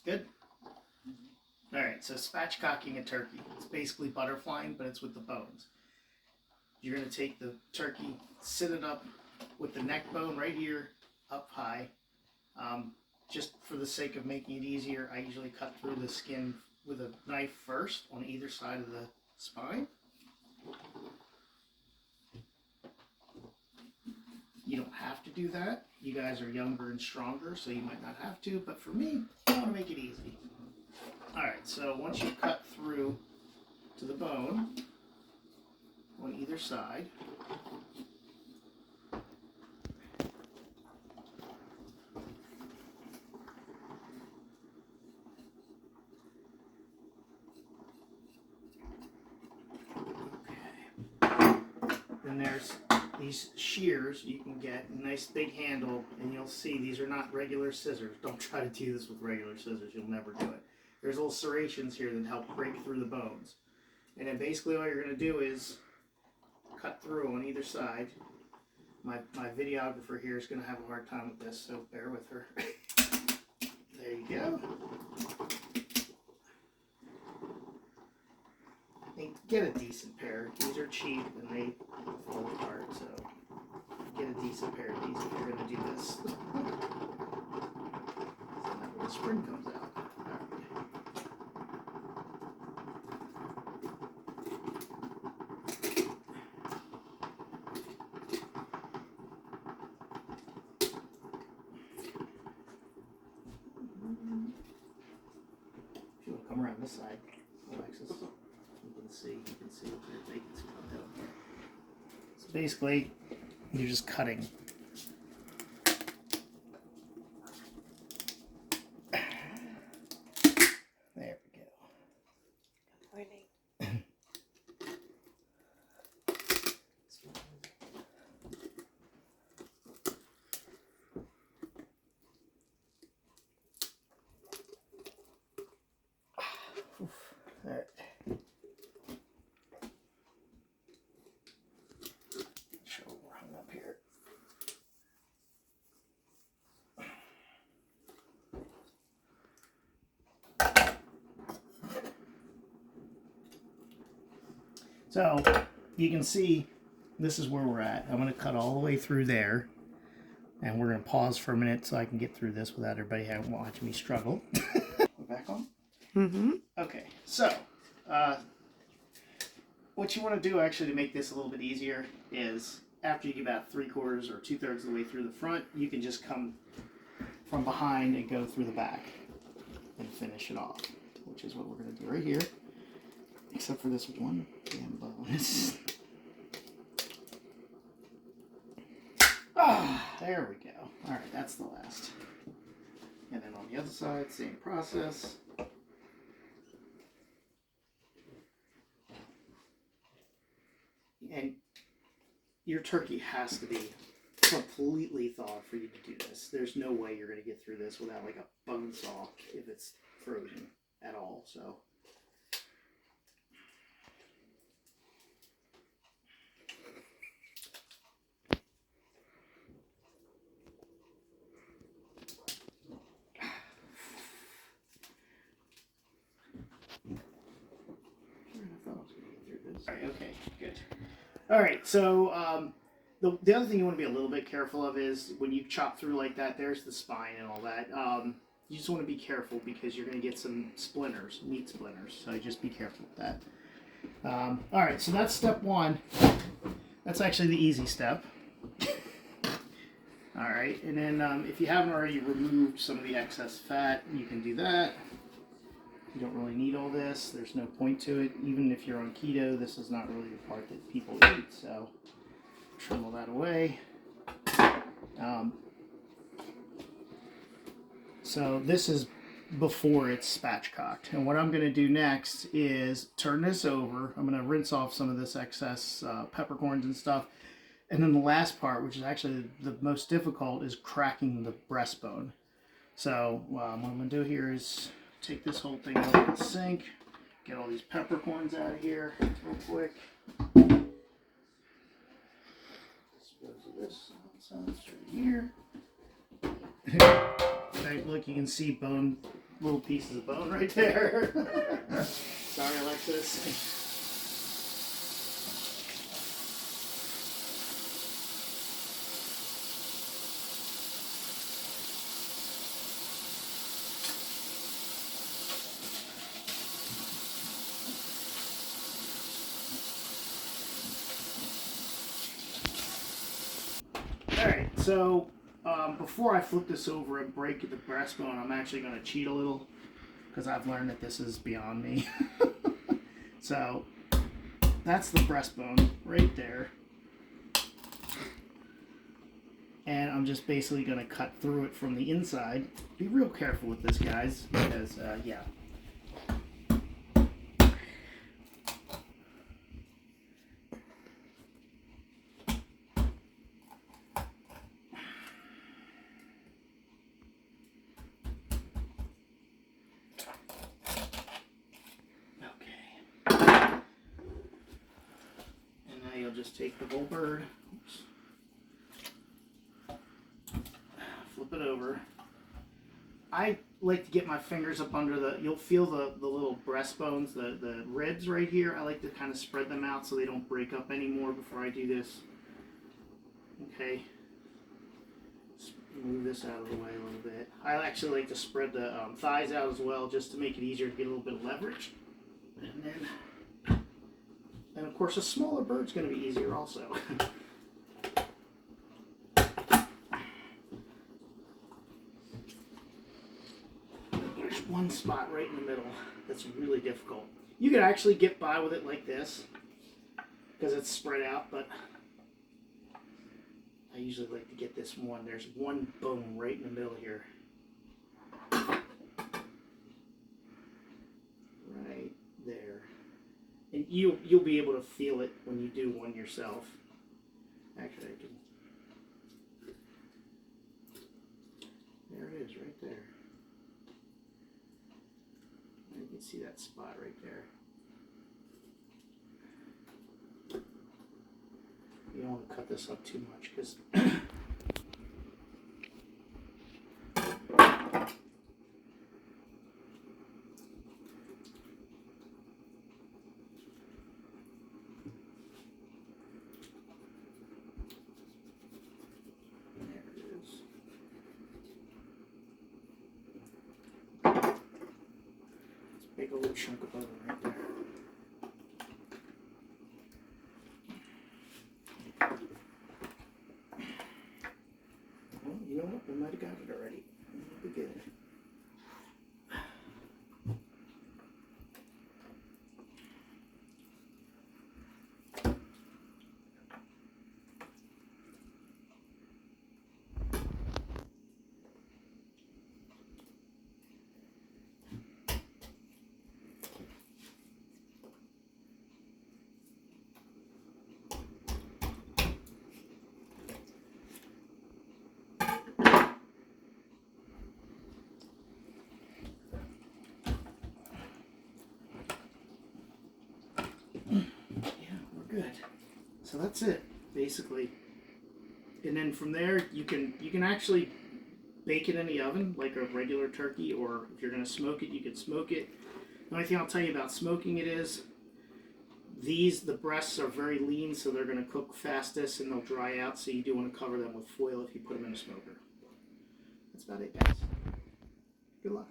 Good? Alright, so spatchcocking a turkey. It's basically butterflying, but it's with the bones. You're going to take the turkey, sit it up with the neck bone right here, up high. Just for the sake of making it easier, I usually cut through the skin with a knife first on either side of the spine. You don't have to do that. You guys are younger and stronger, so you might not have to, but for me, I want to make it easy. Alright, so once you cut through to the bone on either side, then there's these shears you can get, a nice big handle, and you'll see these are not regular scissors. Don't try to do this with regular scissors, you'll never do it. There's little serrations here that help break through the bones. And then basically all you're going to do is cut through on either side. My videographer here is going to have a hard time with this, so bear with her. There you go. And get a decent pair. These are cheap and they fall apart, so get a decent pair of these if you're going to do this. So now the spring comes out. If you want to come around this side, Alexis, you can see what they can see what I'm doing. So basically, you're just cutting. There we go. Good morning. All right. Show we're hung up here. So you can see this is where we're at. I'm going to cut all the way through there, and we're going to pause for a minute so I can get through this without everybody watching me struggle. We're back on? Mm-hmm. Okay, so what you want to do actually to make this a little bit easier is after you get about 3/4 or 2/3 of the way through the front, you can just come from behind and go through the back and finish it off, which is what we're going to do right here, except for this one damn bone. There we go. All right, that's the last. And then on the other side, same process. And your turkey has to be completely thawed for you to do this. There's no way you're going to get through this without like a bone saw if it's frozen at all. So Alright, okay, good. Alright, so the other thing you want to be a little bit careful of is when you chop through like that, there's the spine and all that. You just want to be careful because you're going to get some splinters, meat splinters, so just be careful with that. Alright, so that's step one. That's actually the easy step. Alright, and then if you haven't already removed some of the excess fat, you can do that. You don't really need all this. There's no point to it. Even if you're on keto, this is not really the part that people eat. So trim all that away. So this is before it's spatchcocked. And what I'm going to do next is turn this over. I'm going to rinse off some of this excess peppercorns and stuff. And then the last part, which is actually the most difficult, is cracking the breastbone. So what I'm going to do here is take this whole thing over to the sink, get all these peppercorns out of here real quick. Dispose of this nonsense right here. Okay, look, you can see bone little pieces of bone right there. Sorry, Alexis. Alright, so before I flip this over and break the breastbone, I'm actually going to cheat a little because I've learned that this is beyond me. So that's the breastbone right there. And I'm just basically going to cut through it from the inside. Be real careful with this, guys, because, yeah. You'll just take the whole bird, oops, flip it over. I like to get my fingers up under the, you'll feel the little breastbones, the ribs right here. I like to kind of spread them out so they don't break up anymore before I do this. Okay. Just move this out of the way a little bit. I actually like to spread the thighs out as well just to make it easier to get a little bit of leverage. And then, and of course, a smaller bird's going to be easier also. There's one spot right in the middle that's really difficult. You could actually get by with it like this because it's spread out, but I usually like to get this one. There's one bone right in the middle here. Right there. And you'll be able to feel it when you do one yourself. Actually, I can. There it is, right there. You can see that spot right there. You don't want to cut this up too much because make a little chunk of bone right there. Well, you know what? We might have got it already. We'll be good. Good. So that's it, basically. And then from there, you can actually bake it in the oven like a regular turkey, or if you're going to smoke it, you can smoke it. The only thing I'll tell you about smoking it is the breasts are very lean, so they're going to cook fastest and they'll dry out. So you do want to cover them with foil if you put them in a smoker. That's about it, guys. Good luck.